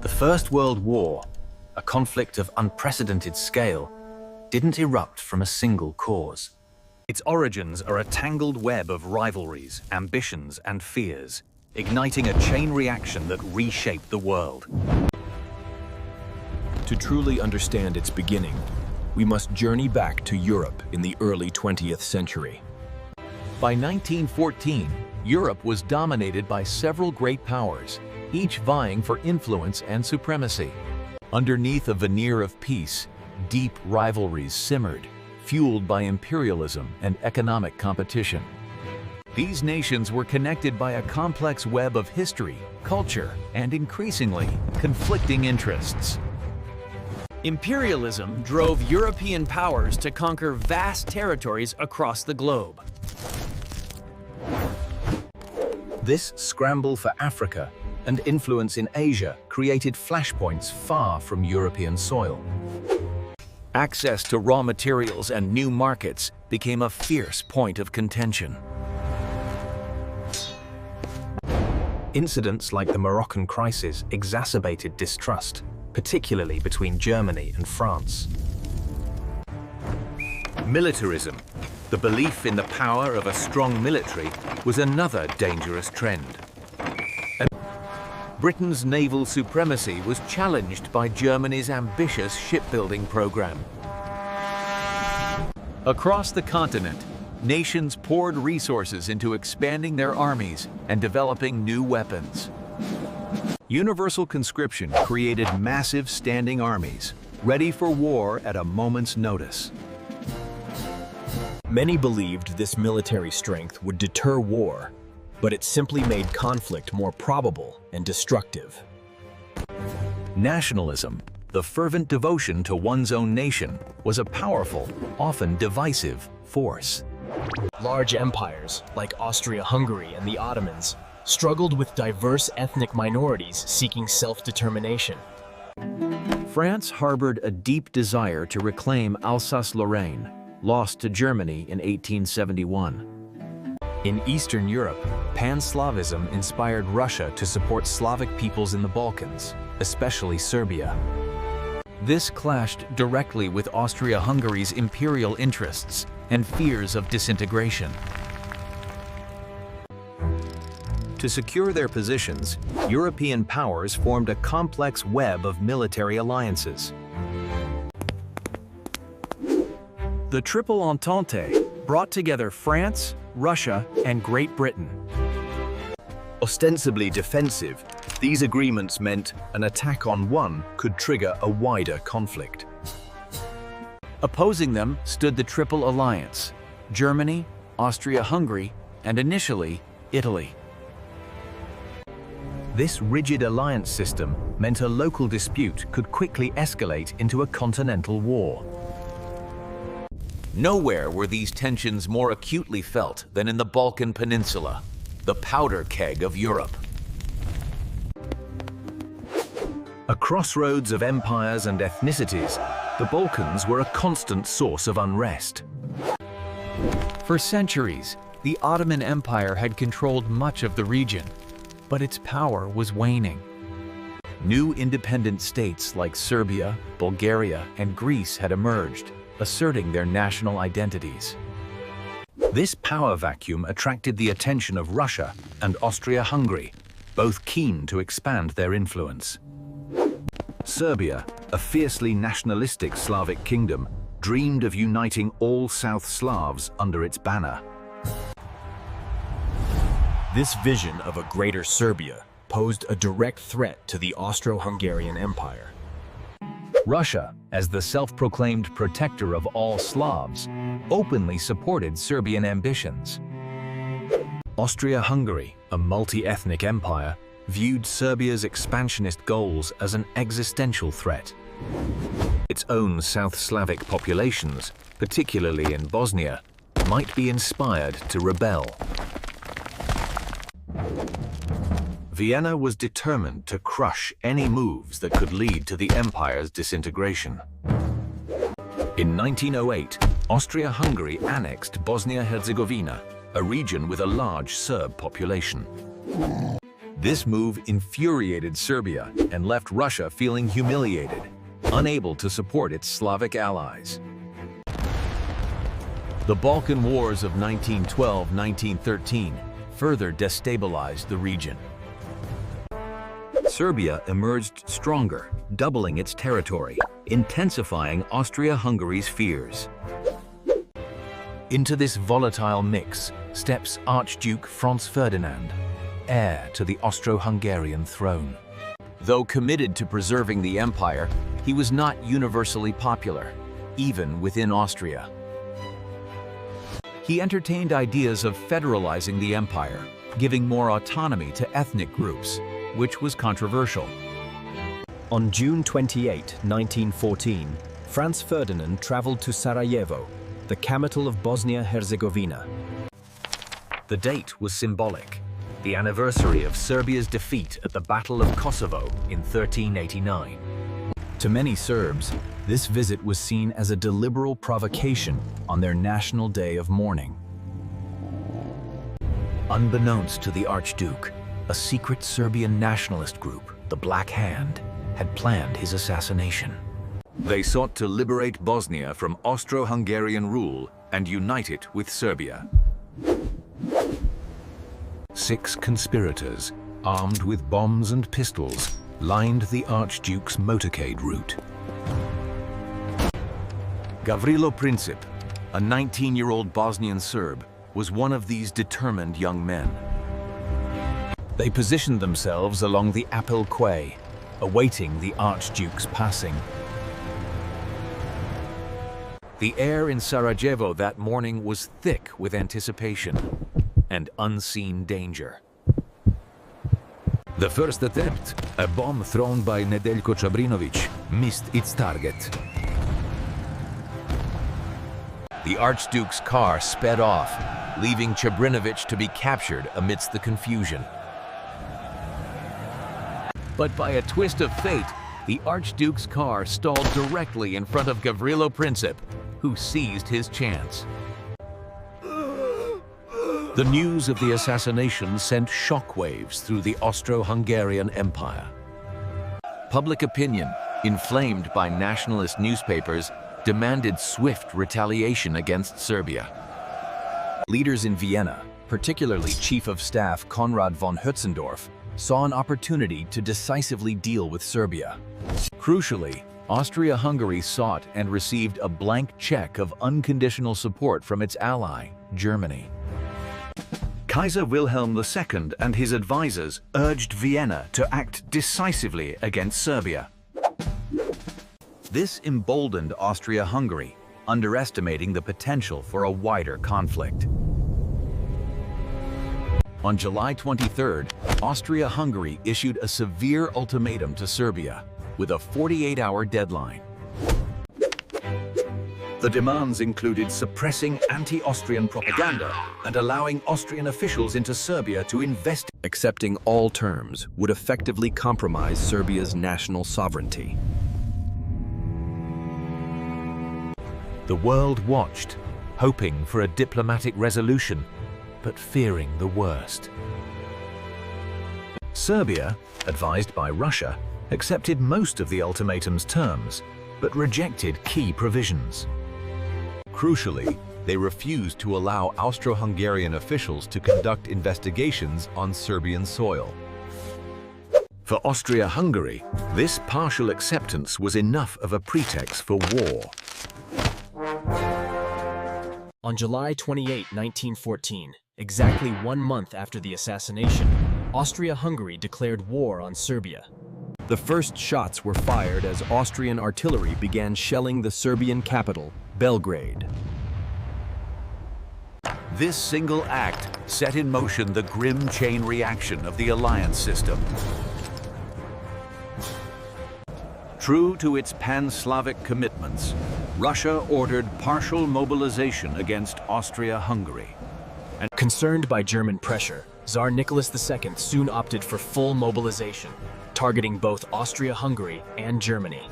The First World War, a conflict of unprecedented scale, didn't erupt from a single cause. Its origins are a tangled web of rivalries, ambitions, and fears, igniting a chain reaction that reshaped the world. To truly understand its beginning, we must journey back to Europe in the early 20th century. By 1914, Europe was dominated by several great powers, each vying for influence and supremacy. Underneath a veneer of peace, deep rivalries simmered, fueled by imperialism and economic competition. These nations were connected by a complex web of history, culture, and increasingly, conflicting interests. Imperialism drove European powers to conquer vast territories across the globe. This scramble for Africa and influence in Asia created flashpoints far from European soil. Access to raw materials and new markets became a fierce point of contention. Incidents like the Moroccan crisis exacerbated distrust, particularly between Germany and France. Militarism, the belief in the power of a strong military, was another dangerous trend. Britain's naval supremacy was challenged by Germany's ambitious shipbuilding program. Across the continent, nations poured resources into expanding their armies and developing new weapons. Universal conscription created massive standing armies, ready for war at a moment's notice. Many believed this military strength would deter war, but it simply made conflict more probable and destructive. Nationalism, the fervent devotion to one's own nation, was a powerful, often divisive force. Large empires, like Austro-Hungary and the Ottomans, struggled with diverse ethnic minorities seeking self-determination. France harbored a deep desire to reclaim Alsace-Lorraine, lost to Germany in 1871. In Eastern Europe, Pan-Slavism inspired Russia to support Slavic peoples in the Balkans, especially Serbia. This clashed directly with Austria-Hungary's imperial interests and fears of disintegration. To secure their positions, European powers formed a complex web of military alliances. The Triple Entente brought together France, Russia, and Great Britain. Ostensibly defensive, these agreements meant an attack on one could trigger a wider conflict. Opposing them stood the Triple Alliance: Germany, Austria-Hungary, and initially, Italy. This rigid alliance system meant a local dispute could quickly escalate into a continental war. Nowhere were these tensions more acutely felt than in the Balkan Peninsula, the powder keg of Europe. A crossroads of empires and ethnicities, the Balkans were a constant source of unrest. For centuries, the Ottoman Empire had controlled much of the region, but its power was waning. New independent states like Serbia, Bulgaria, and Greece had emerged, asserting their national identities. This power vacuum attracted the attention of Russia and Austria-Hungary, both keen to expand their influence. Serbia, a fiercely nationalistic Slavic kingdom, dreamed of uniting all South Slavs under its banner. This vision of a greater Serbia posed a direct threat to the Austro-Hungarian Empire. Russia, as the self-proclaimed protector of all Slavs, openly supported Serbian ambitions. Austria-Hungary, a multi-ethnic empire, viewed Serbia's expansionist goals as an existential threat. Its own South Slavic populations, particularly in Bosnia, might be inspired to rebel. Vienna was determined to crush any moves that could lead to the empire's disintegration. In 1908, Austria-Hungary annexed Bosnia-Herzegovina, a region with a large Serb population. This move infuriated Serbia and left Russia feeling humiliated, unable to support its Slavic allies. The Balkan Wars of 1912-1913 further destabilized the region. Serbia emerged stronger, doubling its territory, intensifying Austria-Hungary's fears. Into this volatile mix steps Archduke Franz Ferdinand, heir to the Austro-Hungarian throne. Though committed to preserving the empire, he was not universally popular, even within Austria. He entertained ideas of federalizing the empire, giving more autonomy to ethnic groups, which was controversial. On June 28, 1914, Franz Ferdinand traveled to Sarajevo, the capital of Bosnia-Herzegovina. The date was symbolic, the anniversary of Serbia's defeat at the Battle of Kosovo in 1389. To many Serbs, this visit was seen as a deliberate provocation on their national day of mourning. Unbeknownst to the Archduke, a secret Serbian nationalist group, the Black Hand, had planned his assassination. They sought to liberate Bosnia from Austro-Hungarian rule and unite it with Serbia. 6 conspirators, armed with bombs and pistols, lined the Archduke's motorcade route. Gavrilo Princip, a 19-year-old Bosnian Serb, was one of these determined young men. They positioned themselves along the Apel Quay, awaiting the Archduke's passing. The air in Sarajevo that morning was thick with anticipation and unseen danger. The first attempt, a bomb thrown by Nedeljko Čabrinović, missed its target. The Archduke's car sped off, leaving Čabrinović to be captured amidst the confusion. But by a twist of fate, the Archduke's car stalled directly in front of Gavrilo Princip, who seized his chance. The news of the assassination sent shockwaves through the Austro-Hungarian Empire. Public opinion, inflamed by nationalist newspapers, demanded swift retaliation against Serbia. Leaders in Vienna, particularly Chief of Staff Konrad von Hötzendorf, saw an opportunity to decisively deal with Serbia. Crucially, Austria-Hungary sought and received a blank check of unconditional support from its ally, Germany. Kaiser Wilhelm II and his advisors urged Vienna to act decisively against Serbia. This emboldened Austria-Hungary, underestimating the potential for a wider conflict. On July 23rd, Austria-Hungary issued a severe ultimatum to Serbia, with a 48-hour deadline. The demands included suppressing anti-Austrian propaganda and allowing Austrian officials into Serbia to investigate. Accepting all terms would effectively compromise Serbia's national sovereignty. The world watched, hoping for a diplomatic resolution, but fearing the worst. Serbia, advised by Russia, accepted most of the ultimatum's terms, but rejected key provisions. Crucially, they refused to allow Austro-Hungarian officials to conduct investigations on Serbian soil. For Austria-Hungary, this partial acceptance was enough of a pretext for war. On July 28, 1914, exactly 1 month after the assassination, Austria-Hungary declared war on Serbia. The first shots were fired as Austrian artillery began shelling the Serbian capital, Belgrade. This single act set in motion the grim chain reaction of the alliance system. True to its pan-Slavic commitments, Russia ordered partial mobilization against Austria-Hungary. And concerned by German pressure, Tsar Nicholas II soon opted for full mobilization, targeting both Austria-Hungary and Germany.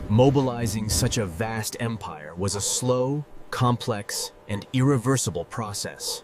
Mobilizing such a vast empire was a slow, complex, and irreversible process.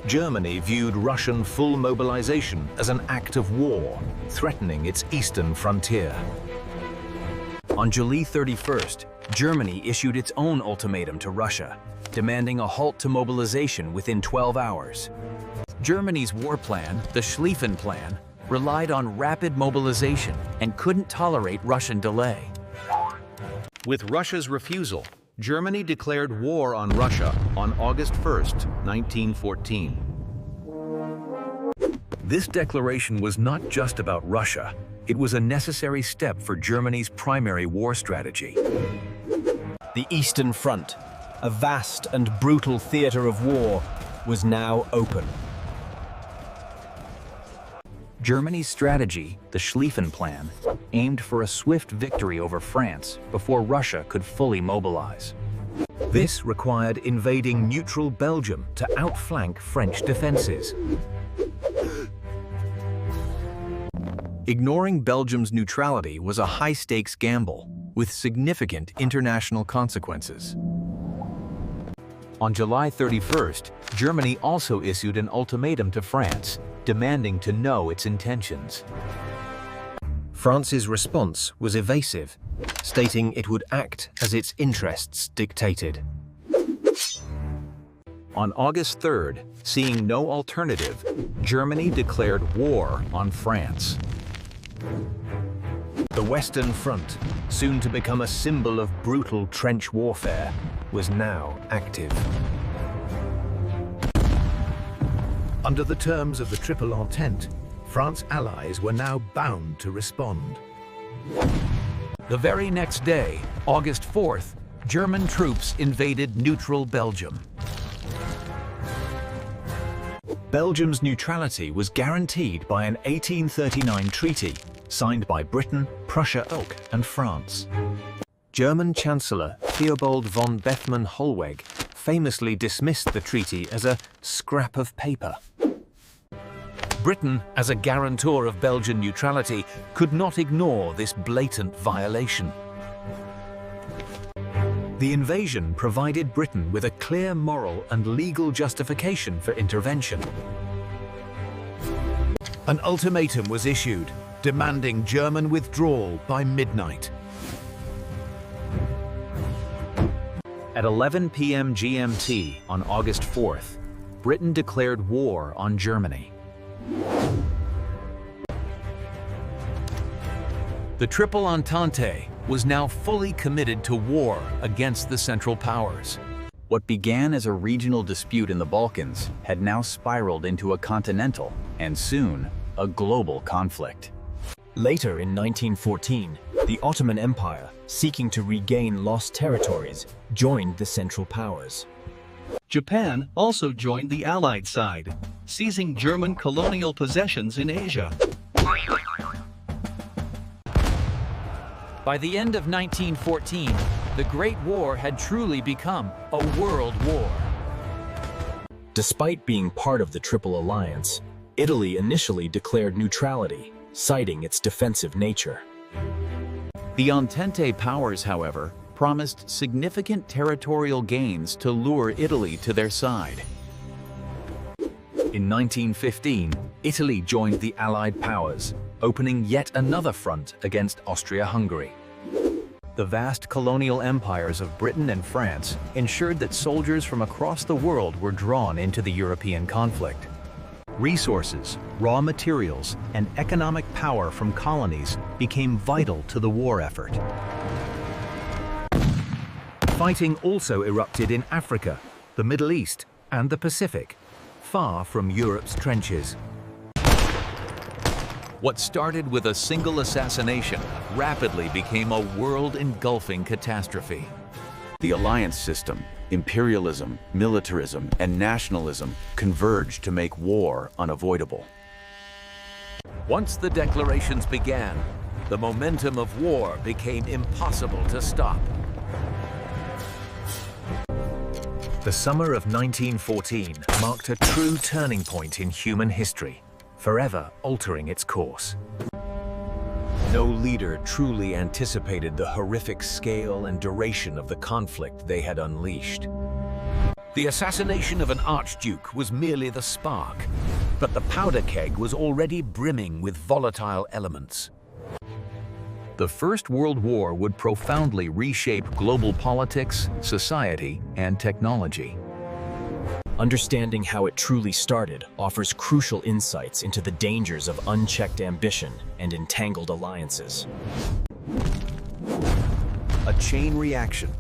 Germany viewed Russian full mobilization as an act of war, threatening its eastern frontier. On July 31st, Germany issued its own ultimatum to Russia, demanding a halt to mobilization within 12 hours. Germany's war plan, the Schlieffen Plan, relied on rapid mobilization and couldn't tolerate Russian delay. With Russia's refusal, Germany declared war on Russia on August 1st, 1914. This declaration was not just about Russia. It was a necessary step for Germany's primary war strategy. The Eastern Front, a vast and brutal theater of war, was now open. Germany's strategy, the Schlieffen Plan, aimed for a swift victory over France before Russia could fully mobilize. This required invading neutral Belgium to outflank French defenses. Ignoring Belgium's neutrality was a high-stakes gamble, with significant international consequences. On July 31st, Germany also issued an ultimatum to France, demanding to know its intentions. France's response was evasive, stating it would act as its interests dictated. On August 3rd, seeing no alternative, Germany declared war on France. The Western Front, soon to become a symbol of brutal trench warfare, was now active. Under the terms of the Triple Entente, France's allies were now bound to respond. The very next day, August 4th, German troops invaded neutral Belgium. Belgium's neutrality was guaranteed by an 1839 treaty signed by Britain, Prussia, and France. German Chancellor Theobald von Bethmann-Hollweg famously dismissed the treaty as a scrap of paper. Britain, as a guarantor of Belgian neutrality, could not ignore this blatant violation. The invasion provided Britain with a clear moral and legal justification for intervention. An ultimatum was issued, demanding German withdrawal by midnight. At 11 p.m. GMT on August 4th, Britain declared war on Germany. The Triple Entente was now fully committed to war against the Central Powers. What began as a regional dispute in the Balkans had now spiraled into a continental, and soon, a global conflict. Later in 1914, the Ottoman Empire, seeking to regain lost territories, joined the Central Powers. Japan also joined the Allied side, seizing German colonial possessions in Asia. By the end of 1914, the Great War had truly become a world war. Despite being part of the Triple Alliance, Italy initially declared neutrality, citing its defensive nature. The Entente powers, however, promised significant territorial gains to lure Italy to their side. In 1915, Italy joined the Allied powers, opening yet another front against Austria-Hungary. The vast colonial empires of Britain and France ensured that soldiers from across the world were drawn into the European conflict. Resources, raw materials, and economic power from colonies became vital to the war effort. Fighting also erupted in Africa, the Middle East, and the Pacific, far from Europe's trenches. What started with a single assassination rapidly became a world-engulfing catastrophe. The alliance system, imperialism, militarism, and nationalism converged to make war unavoidable. Once the declarations began, the momentum of war became impossible to stop. The summer of 1914 marked a true turning point in human history, forever altering its course. No leader truly anticipated the horrific scale and duration of the conflict they had unleashed. The assassination of an archduke was merely the spark, but the powder keg was already brimming with volatile elements. The First World War would profoundly reshape global politics, society, and technology. Understanding how it truly started offers crucial insights into the dangers of unchecked ambition and entangled alliances. A chain reaction.